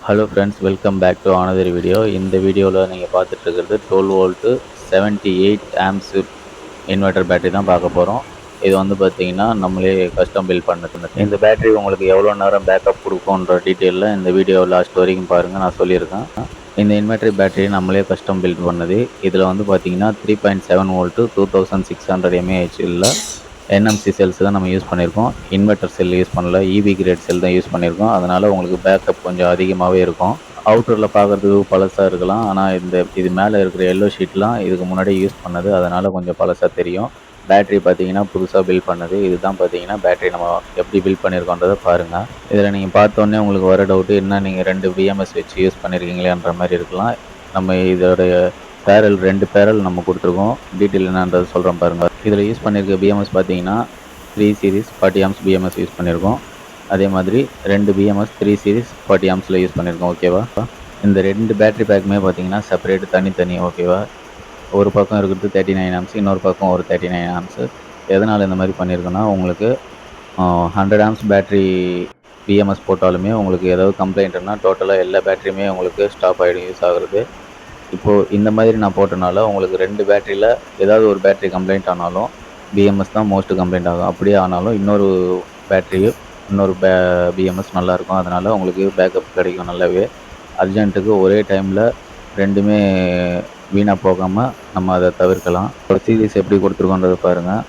Hello friends, welcome back to another video. இந்த வீடியோவில் நீங்கள் பார்த்துட்டு இருக்கிறது 12 வோல்ட்டு 78 ஆம்ஸ் இன்வெர்டர் பேட்டரி தான் பார்க்க போகிறோம். இது வந்து பார்த்தீங்கன்னா நம்மளே கஸ்டம் பில்ட் பண்ணது. இந்த பேட்டரி உங்களுக்கு எவ்வளோ நேரம் பேக்கப் கொடுக்கும்ன்ற டீட்டெயிலில் இந்த வீடியோ லாஸ்ட் வரைக்கும் பாருங்கள், நான் சொல்லியிருக்கேன். இந்த இன்வெர்டர் பேட்டரி நம்மளே கஸ்டம் பில்ட் பண்ணது. இதில் வந்து பார்த்தீங்கன்னா 3.7 வோல்ட்டு 2600 mAh இல்லை என்எம்சி செல்ஸ் தான் நம்ம யூஸ் பண்ணியிருக்கோம். இன்வெர்டர் செல் யூஸ் பண்ணல, இவி கிரேட் செல் தான் யூஸ் பண்ணியிருக்கோம். அதனால் உங்களுக்கு பேக்கப் கொஞ்சம் அதிகமாகவே இருக்கும். அவுட்டரில் பார்க்குறதுக்கு பழசாக இருக்கலாம், ஆனால் இது மேலே இருக்கிற எல்லோ ஷீட்லாம் இதுக்கு முன்னாடி யூஸ் பண்ணது, அதனால் கொஞ்சம் பழசாக தெரியும். பேட்டரி பார்த்தீங்கன்னா புதுசாக பில்ட் பண்ணது. இதுதான் பார்த்தீங்கன்னா பேட்டரி நம்ம எப்படி பில்ட் பண்ணியிருக்கோன்றதை பாருங்கள். இதில் நீங்கள் பார்த்தோன்னே உங்களுக்கு வர டவுட்டு என்ன, நீங்கள் 2 பிஎம்எஸ் வச்சு யூஸ் பண்ணியிருக்கீங்களேன்ற மாதிரி இருக்கலாம். நம்ம இதோடைய பேரல் 2 பேரல் நம்ம கொடுத்துருக்கோம். டீட்டெயில் என்னன்றது சொல்கிறேன் பாருங்கள். இதில் யூஸ் பண்ணியிருக்க பிஎம்எஸ் பார்த்தீங்கன்னா 3 சீரிஸ் 40 ஆம்ஸ் பிஎம்எஸ் யூஸ் பண்ணியிருக்கோம். அதே மாதிரி 2 பிஎம்எஸ் 3 சீரிஸ் 40 ஆம்ஸில் யூஸ் பண்ணியிருக்கோம். ஓகேவா? இந்த 2 பேட்டரி பேக்குமே பார்த்தீங்கன்னா செப்பரேட் தனித்தனி. ஓகேவா? ஒரு பக்கம் இருக்கிறது 39 ஆம்ஸ், இன்னொரு பக்கம் ஒரு 39 ஆம்ஸு. எதனால் இந்த மாதிரி பண்ணியிருக்கோன்னா, உங்களுக்கு 100 ஆம்ஸ் பேட்டரி பிஎம்எஸ் போட்டாலுமே உங்களுக்கு ஏதாவது கம்ப்ளைண்ட்னா டோட்டலாக எல்லா பேட்டரியுமே உங்களுக்கு ஸ்டாப் ஆகிடும் யூஸ் ஆகுறது. இப்போது இந்த மாதிரி நான் போட்டனால உங்களுக்கு 2 பேட்டரியில் ஏதாவது ஒரு பேட்டரி கம்ப்ளைண்ட் ஆனாலும் பிஎம்எஸ் தான் மோஸ்ட் கம்ப்ளைண்ட் ஆகும். அப்படியே ஆனாலும் இன்னொரு பேட்டரி இன்னொரு பிஎம்எஸ் நல்லாயிருக்கும். அதனால் உங்களுக்கு பேக்கப் கிடைக்கும் நல்லாவே. அர்ஜென்ட்டுக்கு ஒரே டைமில் 2மே வீணாக போகாமல் நம்ம அதை தவிர்க்கலாம். ஒரு சீரிஸ் எப்படி கொடுத்துருக்கோன்றதை பாருங்கள்.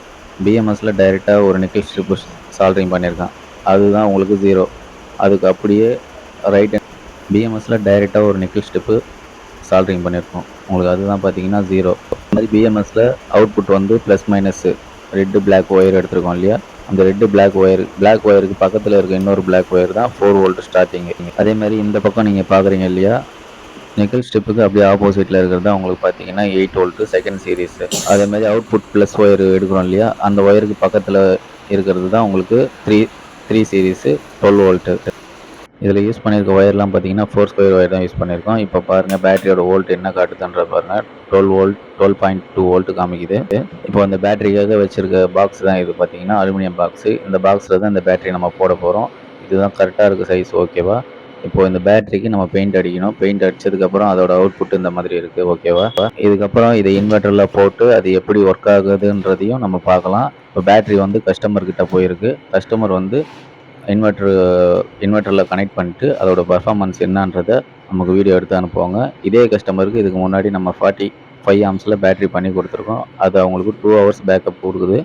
பிஎம்எஸில் டைரெக்டாக ஒரு நிக்கல் ஸ்ட்ரிப்பு சால்ட்ரிங் பண்ணியிருக்கேன், அதுதான் உங்களுக்கு 0. அதுக்கு அப்படியே ரைட் பிஎம்எஸில் டைரெக்டாக ஒரு நிக்கல் ஸ்ட்ரிப்பு சால்ட்ரிங் பண்ணியிருக்கோம், உங்களுக்கு அதுதான் பார்த்தீங்கன்னா 0. இந்த மாதிரி பிஎம்எஸில் அவுட்புட் வந்து plus minus red black wire எடுத்துருக்கோம் இல்லையா, அந்த ரெட்டு பிளாக் ஒயருக்கு பக்கத்தில் இருக்க இன்னொரு பிளாக் ஒயர் தான் 4 வோல்ட் ஸ்டார்டிங்கு. அதே மாதிரி இந்த பக்கம் நீங்கள் பார்க்குறீங்க இல்லையா, நிக்கல் ஸ்ட்ரிப்புக்கு அப்படியே ஆப்போசிட்டில் இருக்கிறது தான் உங்களுக்கு பார்த்தீங்கன்னா 8 வோல்ட்டு செகண்ட் சீரீஸு. அதேமாதிரி அவுட்புட் ப்ளஸ் ஒயர் எடுக்கிறோம் இல்லையா, அந்த ஒயருக்கு பக்கத்தில் இருக்கிறது தான் உங்களுக்கு 3 சீரீஸு 12 வோல்ட்டு. இதில் யூஸ் பண்ணியிருக்க ஒயர்லாம் பார்த்தீங்கன்னா 4 ஸ்கொயர் ஒயர் தான் யூஸ் பண்ணியிருக்கோம். இப்போ பாருங்கள் பேட்டரியோட வோல்ட் என்ன காட்டுதுன்ற பாருங்கள். 12 வோல்ட் 12.2 வோல்ட் காமிக்குது. இப்போ அந்த பேட்டரிக்காக வச்சுருக்க பாக்ஸ் தான் இது பார்த்தீங்கன்னா அலுமினியம் பாக்ஸு. இந்த பாக்ஸில் தான் இந்த பேட்டரி நம்ம போட போகிறோம். இதுதான் கரெக்டாக இருக்குது சைஸ். ஓகேவா? இப்போது இந்த பேட்டரிக்கு நம்ம பெயிண்ட் அடிக்கணும். பெயிண்ட் அடித்ததுக்கப்புறம் அதோட அவுட்புட் இந்த மாதிரி இருக்குது. ஓகேவா? இதுக்கப்புறம் இதை இன்வெர்ட்டரில் போட்டு அது எப்படி ஒர்க் ஆகுதுன்றதையும் நம்ம பார்க்கலாம். இப்போ பேட்டரி வந்து கஸ்டமர்கிட்ட போயிருக்கு. கஸ்டமர் வந்து இன்வெர்ட்டரில் கனெக்ட் பண்ணிட்டு அதோட பர்ஃபார்மன்ஸ் என்னன்றதை நமக்கு வீடியோ எடுத்து அனுப்புவாங்க. இதே கஸ்டமருக்கு இதுக்கு முன்னாடி நம்ம 45 ஆம்ஸில் பேட்டரி பண்ணி கொடுத்துருக்கோம். அது அவங்களுக்கு 2 ஹவர்ஸ் பேக்கப் கொடுக்குது.